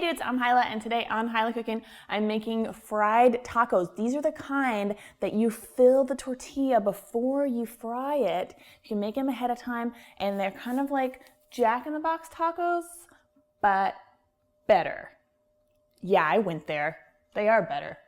Hey dudes, I'm Hilah, and today on Hilah Cooking, I'm making fried tacos. These are the kind that you fill the tortilla before you fry it. You can make them ahead of time, and they're kind of like Jack-in-the-Box tacos, but better. Yeah, I went there. They are better.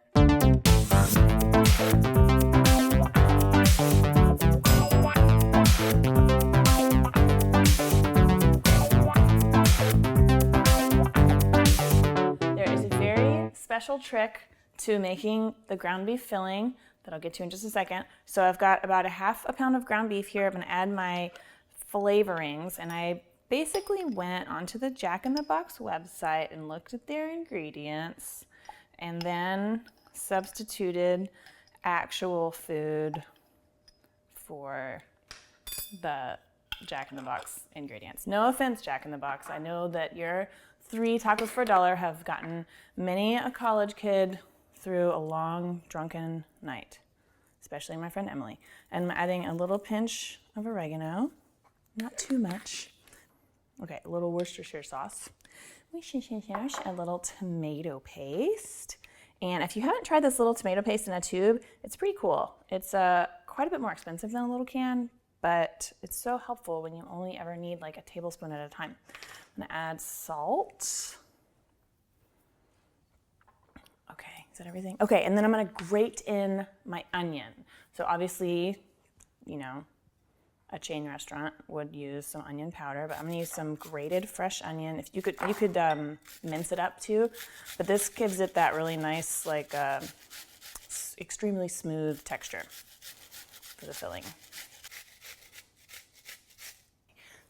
Special trick to making the ground beef filling that I'll get to in just a second. So I've got about a half a pound of ground beef here. I'm gonna add my flavorings, and I basically went onto the Jack-in-the-Box website and looked at their ingredients and then substituted actual food for the Jack-in-the-Box ingredients. No offense, Jack-in-the-Box. I know that your 3 tacos for $1 have gotten many a college kid through a long, drunken night, especially my friend Emily. And I'm adding a little pinch of oregano, not too much. Okay, a little Worcestershire sauce, a little tomato paste. And if you haven't tried this little tomato paste in a tube, it's pretty cool. It's quite a bit more expensive than a little can, but it's so helpful when you only ever need like a tablespoon at a time. I'm gonna add salt. Okay, is that everything? Okay, and then I'm gonna grate in my onion. So obviously, you know, a chain restaurant would use some onion powder, but I'm gonna use some grated fresh onion. If you could mince it up too, but this gives it that really nice, like extremely smooth texture for the filling.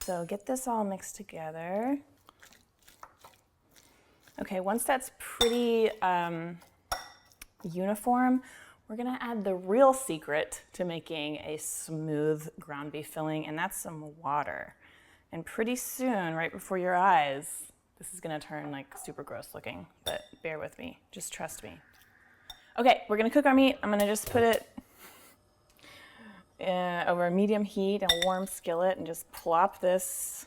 So get this all mixed together. Okay, once that's pretty uniform, we're gonna add the real secret to making a smooth ground beef filling, and that's some water. And pretty soon, right before your eyes, this is gonna turn like super gross looking, but bear with me, just trust me. Okay, we're gonna cook our meat. I'm gonna just put it over a medium heat, a warm skillet, and just plop this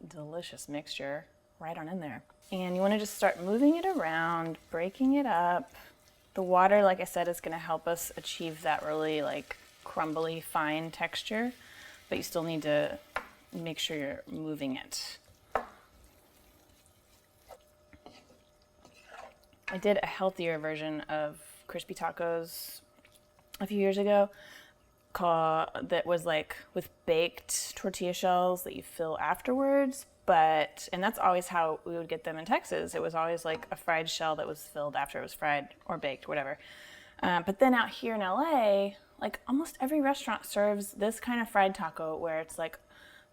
delicious mixture right on in there. And you want to just start moving it around, breaking it up. The water, like I said, is going to help us achieve that really like crumbly, fine texture, but you still need to make sure you're moving it. I did a healthier version of crispy tacos a few years ago that was like with baked tortilla shells that you fill afterwards, and that's always how we would get them in Texas. It was always like a fried shell that was filled after it was fried or baked, whatever. But then out here in LA, like almost every restaurant serves this kind of fried taco where it's like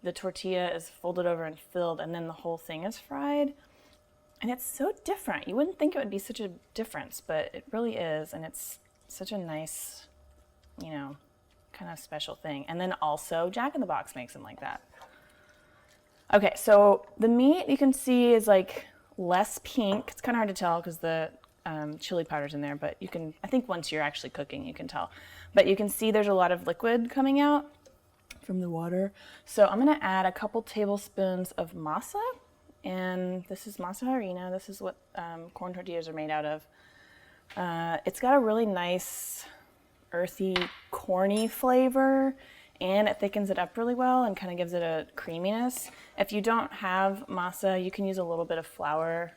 the tortilla is folded over and filled and then the whole thing is fried. And it's so different. You wouldn't think it would be such a difference, but it really is. And it's such a nice, you know, kind of special thing. And then also Jack-in-the-Box makes them like that. Okay, so the meat you can see is like less pink. It's kind of hard to tell because the chili powder's in there, but you can, I think once you're actually cooking, you can tell. But you can see there's a lot of liquid coming out from the water. So I'm gonna add a couple tablespoons of masa, and this is masa harina. This is what corn tortillas are made out of. It's got a really nice earthy, corny flavor, and it thickens it up really well and kind of gives it a creaminess. If you don't have masa, you can use a little bit of flour.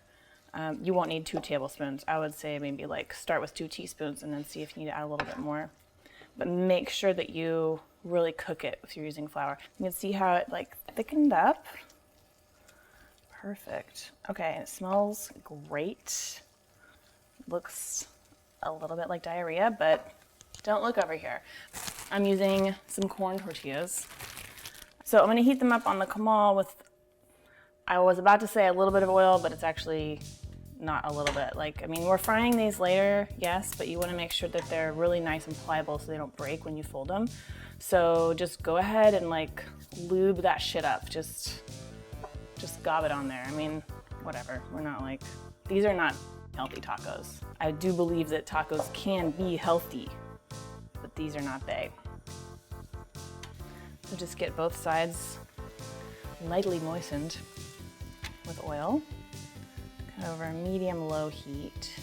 You won't need 2 tablespoons. I would say maybe like start with 2 teaspoons and then see if you need to add a little bit more. But make sure that you really cook it if you're using flour. You can see how it like thickened up. Perfect. Okay, it smells great. Looks a little bit like diarrhea, but don't look over here. I'm using some corn tortillas. So I'm gonna heat them up on the comal with, I was about to say a little bit of oil, but it's actually not a little bit. Like, I mean, we're frying these later, yes, but you wanna make sure that they're really nice and pliable so they don't break when you fold them. So just go ahead and like lube that shit up. Just gob it on there. I mean, whatever, we're not like, these are not healthy tacos. I do believe that tacos can be healthy, but these are not they. So just get both sides lightly moistened with oil. over medium-low heat.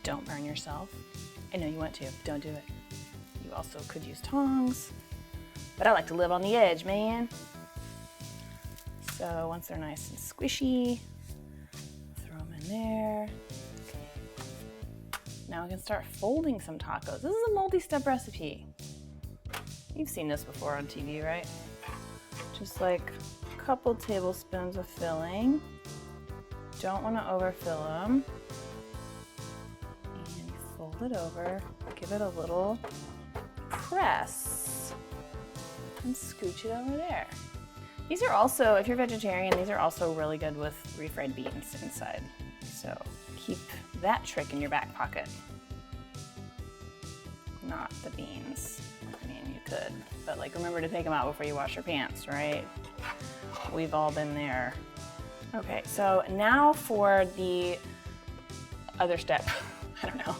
Don't burn yourself. I know you want to, don't do it. You also could use tongs, but I like to live on the edge, man. So once they're nice and squishy, throw them in there. Now we can start folding some tacos. This is a multi-step recipe. You've seen this before on TV, right? Just like a couple tablespoons of filling. Don't want to overfill them. And you fold it over, give it a little press, and scooch it over there. These are also, if you're vegetarian, these are also really good with refried beans inside. So keep that trick in your back pocket. Not the beans. I mean, you could, but like remember to take them out before you wash your pants, right? We've all been there. Okay, so now for the other step. I don't know.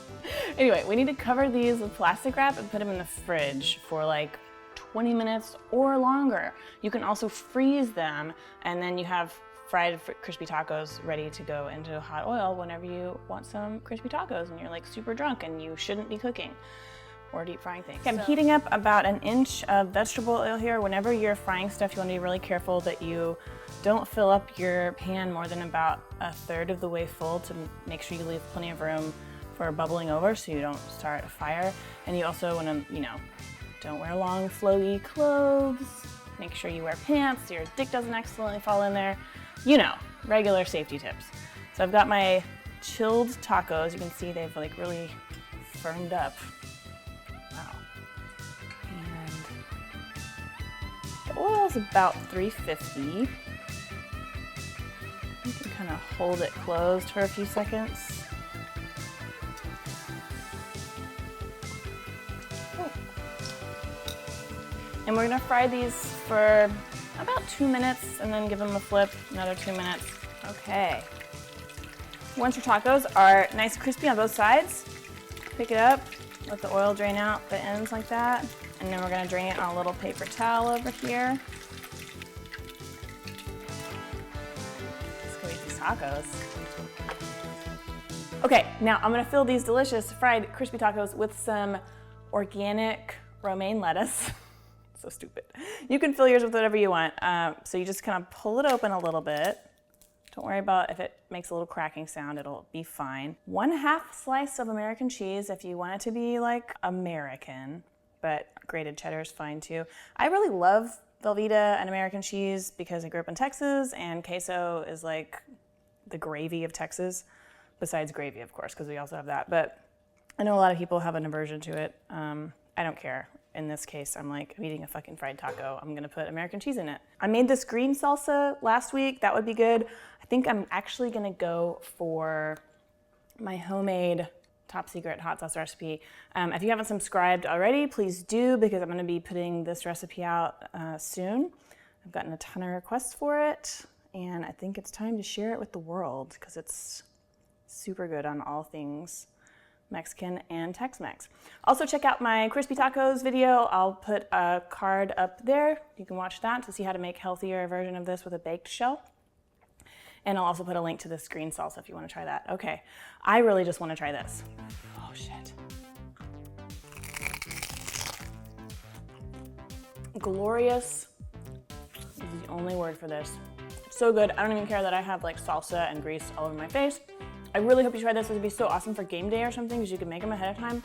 Anyway, we need to cover these with plastic wrap and put them in the fridge for like 20 minutes or longer. You can also freeze them, and then you have fried crispy tacos ready to go into hot oil whenever you want some crispy tacos and you're like super drunk and you shouldn't be cooking or deep frying things. Okay, I'm heating up about an inch of vegetable oil here. Whenever you're frying stuff, you want to be really careful that you don't fill up your pan more than about a third of the way full to make sure you leave plenty of room for bubbling over so you don't start a fire. And you also want to, don't wear long flowy clothes. Make sure you wear pants so your dick doesn't accidentally fall in there. Regular safety tips. So I've got my chilled tacos. You can see they've like really firmed up. Wow. And the oil's about 350. You can kind of hold it closed for a few seconds. And we're gonna fry these for about 2 minutes and then give them a flip, another 2 minutes. Okay. Once your tacos are nice and crispy on both sides, pick it up, let the oil drain out the ends like that, and then we're gonna drain it on a little paper towel over here. Let's go eat these tacos. Okay, now I'm gonna fill these delicious fried crispy tacos with some organic romaine lettuce. So stupid. You can fill yours with whatever you want. So you just kind of pull it open a little bit. Don't worry about if it makes a little cracking sound, it'll be fine. 1/2 slice of American cheese if you want it to be like American, but grated cheddar is fine too. I really love Velveeta and American cheese because I grew up in Texas and queso is like the gravy of Texas, besides gravy of course, because we also have that. But I know a lot of people have an aversion to it. I don't care. In this case, I'm eating a fucking fried taco. I'm gonna put American cheese in it. I made this green salsa last week. That would be good. I think I'm actually gonna go for my homemade top secret hot sauce recipe. If you haven't subscribed already, please do, because I'm gonna be putting this recipe out soon. I've gotten a ton of requests for it, and I think it's time to share it with the world because it's super good on all things Mexican and Tex-Mex. Also check out my crispy tacos video. I'll put a card up there. You can watch that to see how to make a healthier version of this with a baked shell. And I'll also put a link to this green salsa if you want to try that. Okay, I really just want to try this. Oh shit. Glorious is the only word for this. So good. I don't even care that I have salsa and grease all over my face. I really hope you try this. This would be so awesome for game day or something because you can make them ahead of time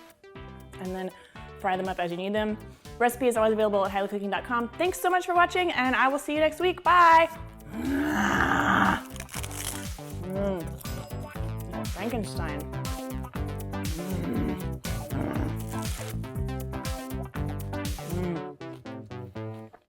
and then fry them up as you need them. Recipe is always available at HilahCooking.com. Thanks so much for watching, and I will see you next week. Bye. Frankenstein.